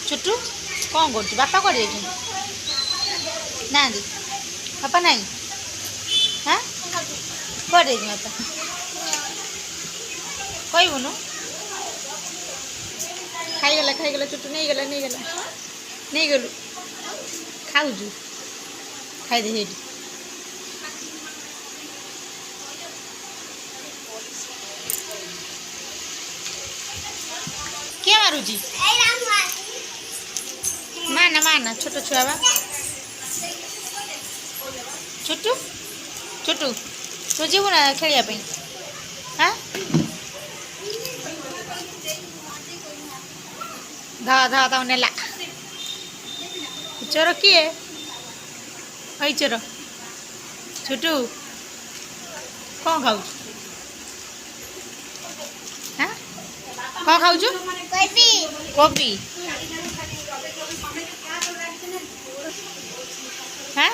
छुट्टू कौन कर बापा कर ना बापा ना हाँ कर बापा कहबुनु खाईगला छुट्टू नहीं गला नहीं गलु खाऊजु खाईदे से क्या मारुची माना छोट छुआ बा छुट्टू छुट्टू तू जीवु ना खेलिया हाँ धा नेला चोर किए हई चोर छुट्टू कौन खाऊ हाँ कौन खाऊ कोबी हाँ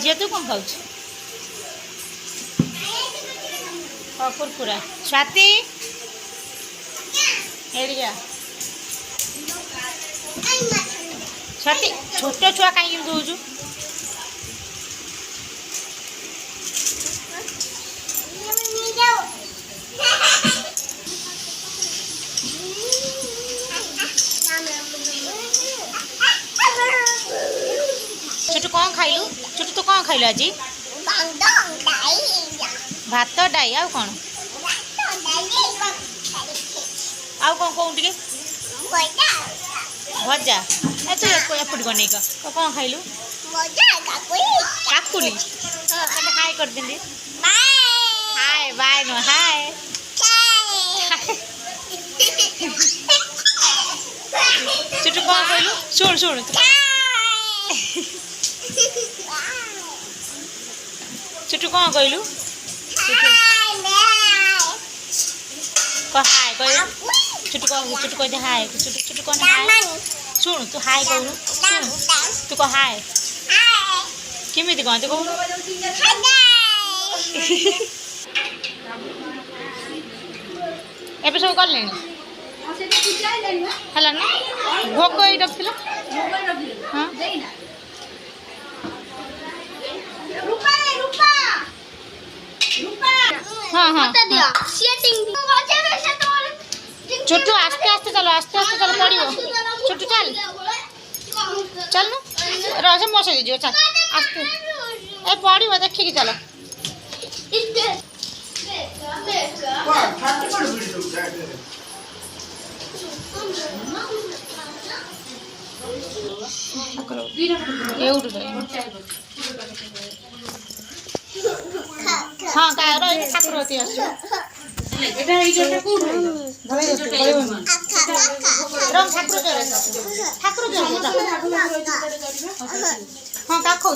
जी तू कौन खाऊ कुरकुरा स्वाति एरिया स्वाति छोट छुआ कहीं दौचु छोटू कौन खाइलु छोटू तो कौन खाइलु आज भात डाई आउ कौन आउ कौन कौन टे भजा ए तू एपट बन तो कौन खाइलु काकुली हाय कर देंगे हाय बाय नो हाय छोटू कौन कहलु शुण शुण छोटू कौन कहलु हाय कह छोटू कह हाय छोटू कौन हाय शुण तू हाय कहू शुण तू कह हाय केमी कहते कहू एबे सब कले है ना भोग ये रखिला हाँ हाँ हाँ छोटू आस्ते आस्ते चलो पड़ो छोटू चल चल ना रस मस दीजिए चल आस्ते ए पड़ो देखिए चलो हाँ ठाकुर हाँ का खाऊ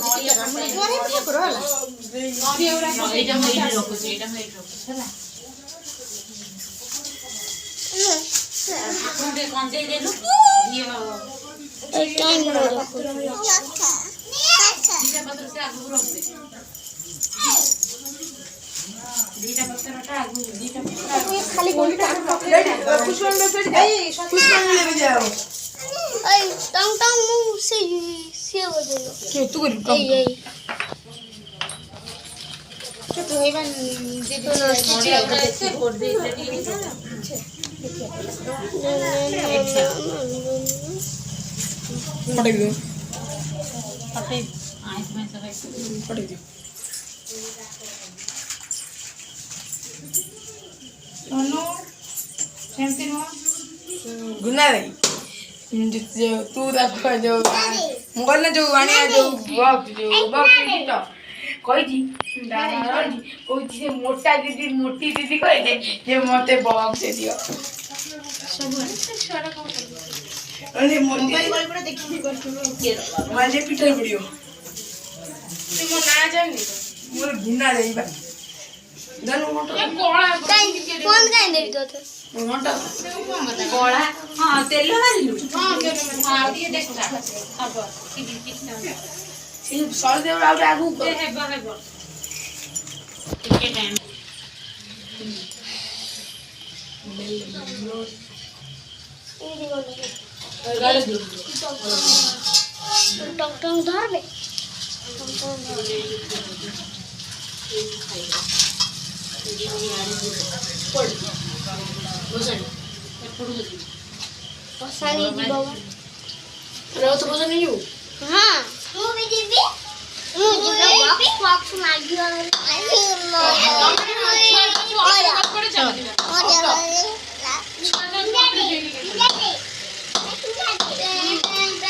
खाली गुना रही तू जो मोबाइल ने जो आने जो बॉक्स कही से मोटा दीदी मोटी दीदी कहे जे मते बॉक्स दियो अरे मोबाइल पर देखि माजे पिटर वीडियो तू मो ना जानी मोर गुना रही बा दनु मोटो कोळा फोन काई देबी तो मोटा कोळा हां तेल मारिलु हां हां ये देखो अब ये सर देव आउ आगु हेबा के टाइम गाड़ी दे टक टक धरबे पड़ बसन पसानी जीव रो तो बसन नहीं हो हां तू भी जीबी मु जीबी बॉक्स मागियो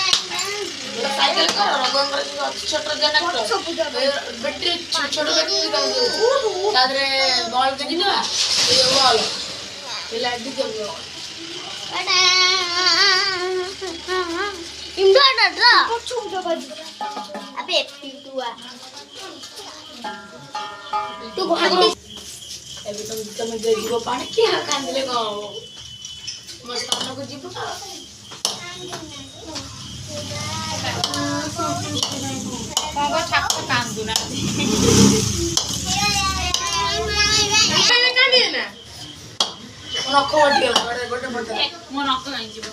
साइकिल का रंग छोट जनरेटर बैटरी छोट बैटरी तादरे बॉल के दिना ये बॉल ये लाइट दे इन्वर्टर पछु जगह अबे पिंटुआ तू भागी अभी तुम जीव पानी क्या कांदले को मस्त को जीव बाबा ठाक कांदू ना नख वटियो गोटे पटे मो नक नहीं जीव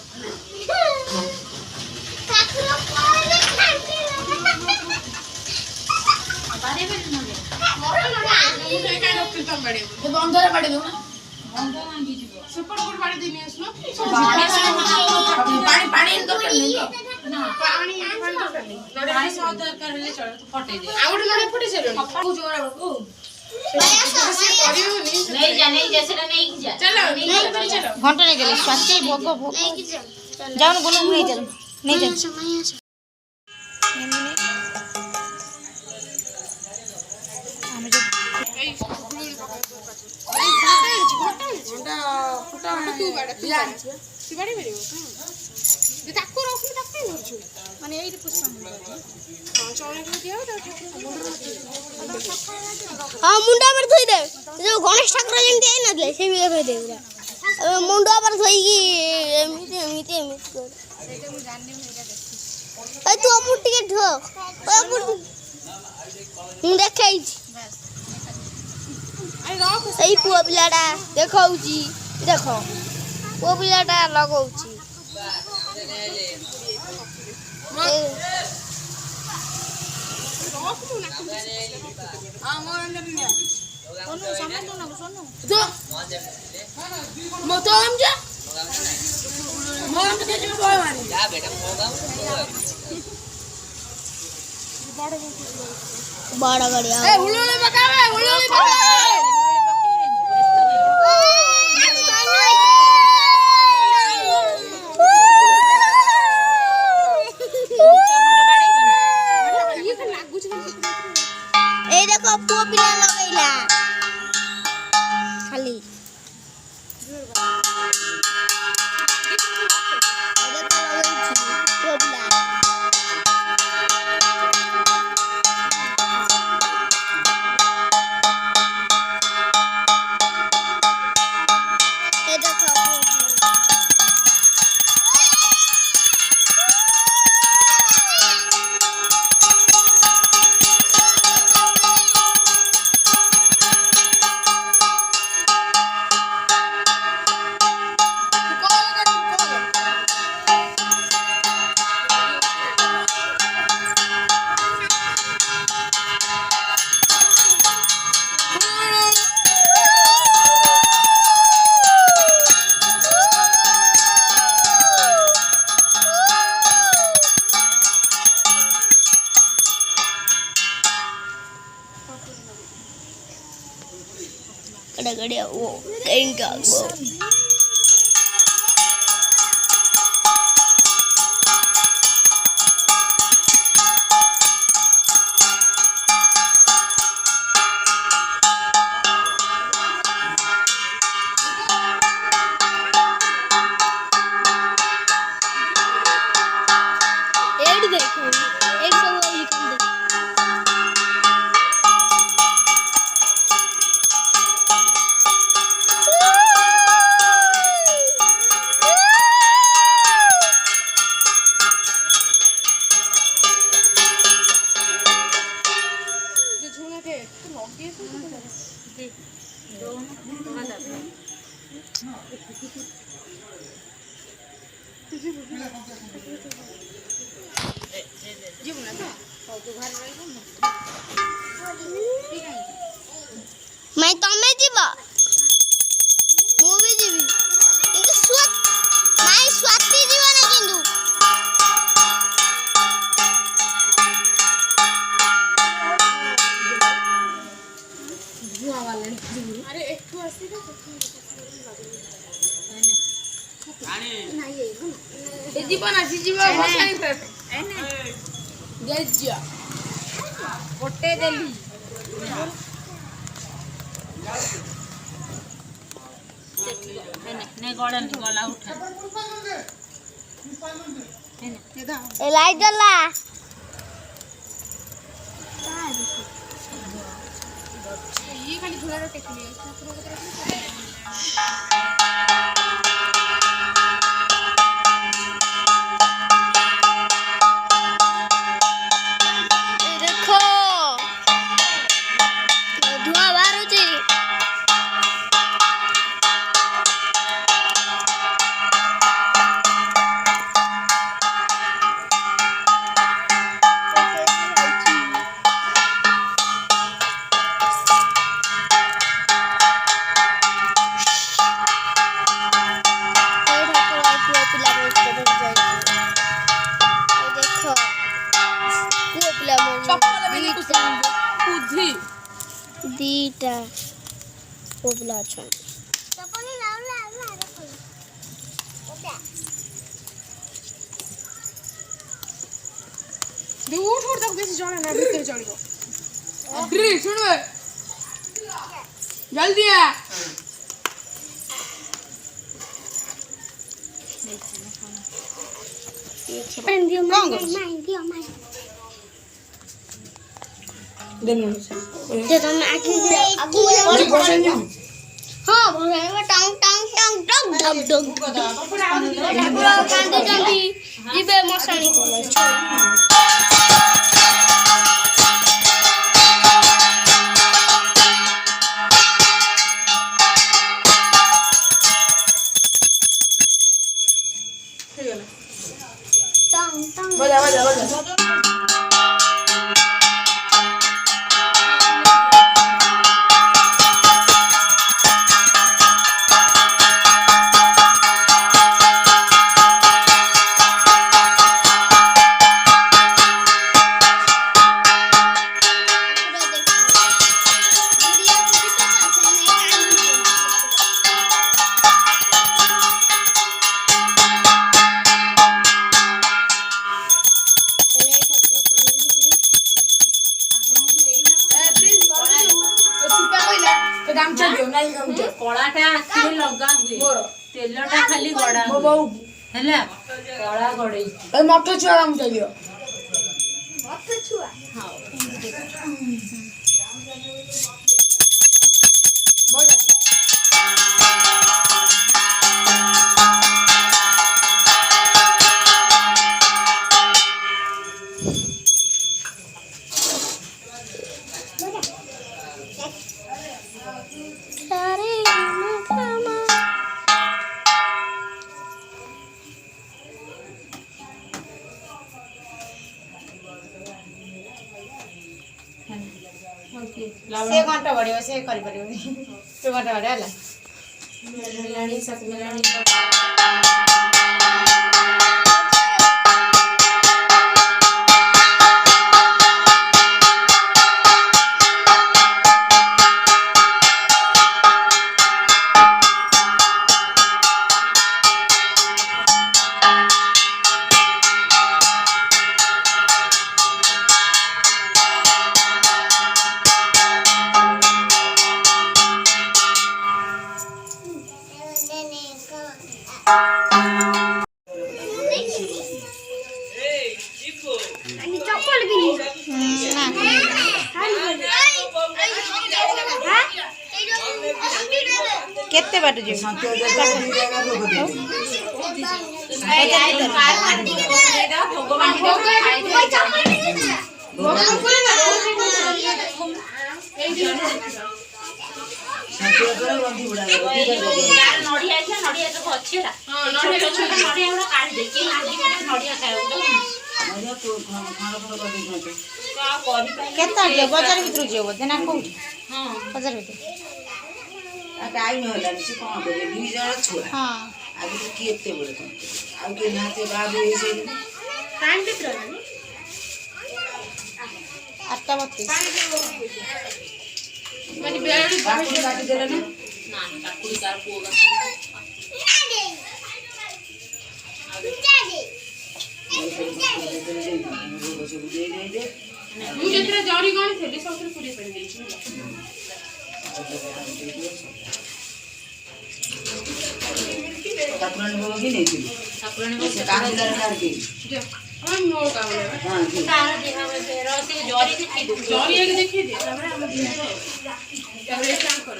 बारे में नले ये बंदर बाड़ी दो ना बंद नहीं जीव सुपर गुड बाड़ी दिनी असलो पानी पानी तो कर नहीं ना पानी तो कर नहीं पानी से दरकार हेले चले तो फटे दे आउट लड़े फटे चलो को जोरा को नहीं जा नहीं जा चलो नहीं चलो घंटा नहीं गली स्वास्थ्य भोग भोग जाओ ना बोलो नहीं चल नहीं चल हमें जो घंटा फुटा तू बाड़ा तू बाड़ी मेरे ये ताको रखले ताको करछु माने एई पुष्पा हां चौरे को दिया हां मुंडा पर थई दे जो गणेश ठाकुर जेंती आई नदले से भी कर दे पूरा मुंडा पर थई की एमिति कर सेटा मु जानने में एटा देखि ए तू अपुर टिके ठोक ओ अपुर मु देखाई आई रख एई पुआ पिलाडा देखाउची देखो पुआ पिलाडा लगाउची हां मोर अंदर नहीं सोनू सामान दो ना सोनू तो मोतो हम जा मोर हम के जो बोल मारी जा बेटा मोगा बड़ा गड़िया ए हुलुले पकावे हुलुले पकावे ए देखो पुआ पिला लगैला खाली ए देखो लगैछि पुआ पिला ए देखो गड़गड़िया वो कहेंगे वो एड देखो एड सब लिखन दे लगे ମାଇଁ ତମେ ଯିବ ମୁଁ ବି ଯିବି କିନ୍ତୁ ମାଇଁ ସ୍ୱାତି ଯିବ ନା କିନ୍ତୁ अरे एक तो ऐसे ना ये जीवन आसी जीवन बसाई पे गज्जा कोटे देली नहीं गला उठा ए लाइट जला ये खाली धुला रो टेकली देखो धुआं बाहरुची दीटा पोबला छन दे उठ उठ तक देसी जणे ना भीतर चढ़ियो अरे सुन जल्दी आ जे तुम आगे बसन हां भगाएगा टांग टांग टांग टांग डग डग कांदी कांदी जीबे मसाणी टांग टांग बजा बजा बजा गामचा दियो नाही गामचा कलाटा आखिरे लगा हुए मोर तेलटा खाली गड़ा मो बहु हैला कला गड़ई ए मठ छुआ गामचा दियो मत छुआ बजा सारे खामा से घंटा बढ़ियो से करि परियो से घंटा बढ़िया हला मिलानी सब मिलानी अनि चप्पल भी केते बाट जे नड़िया तो अच्छे ला छोटा छोटा नड़िया गुड़ा काट दे के आदि नड़िया खाए केता जे बाजार भितर जे बोलते ना को हां बाजार भितर टाइम हेलानी से कौन करे 2 जण छुआ हाँ आगे तो केते बोले कौन आ के नाते बाबू ए से टाइम कितना है 8:32 मैंने बेड़ी बाबू काट देला ना ना काकुड़ी कार पोगा ମୁଁ ଯେତେବେଳେ ଜରି ଗଣିଥିଲି ସବୁଥିରେ ପୁରୀ ପାଣି ଦେଇଛି ठाकुरानी बाबा की नहीं थी ଠାକୁରାଣୀ से काम दिला कर के ଆମେ ମୋ କାମ हां जी ତାର ଦେହ ବେର ସେ ଜରି ଦେଖି ଦଉ ଜରି ଆগে ଦେଖେଇ ଦେ ତାପରେ ଆମ ଜିନିଷ ତାପରେ ଏ କାମ କର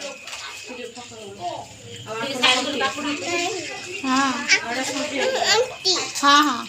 ସାଇକେଲ କାକୁଡ଼ି हाँ ଆଡା हाँ हाँ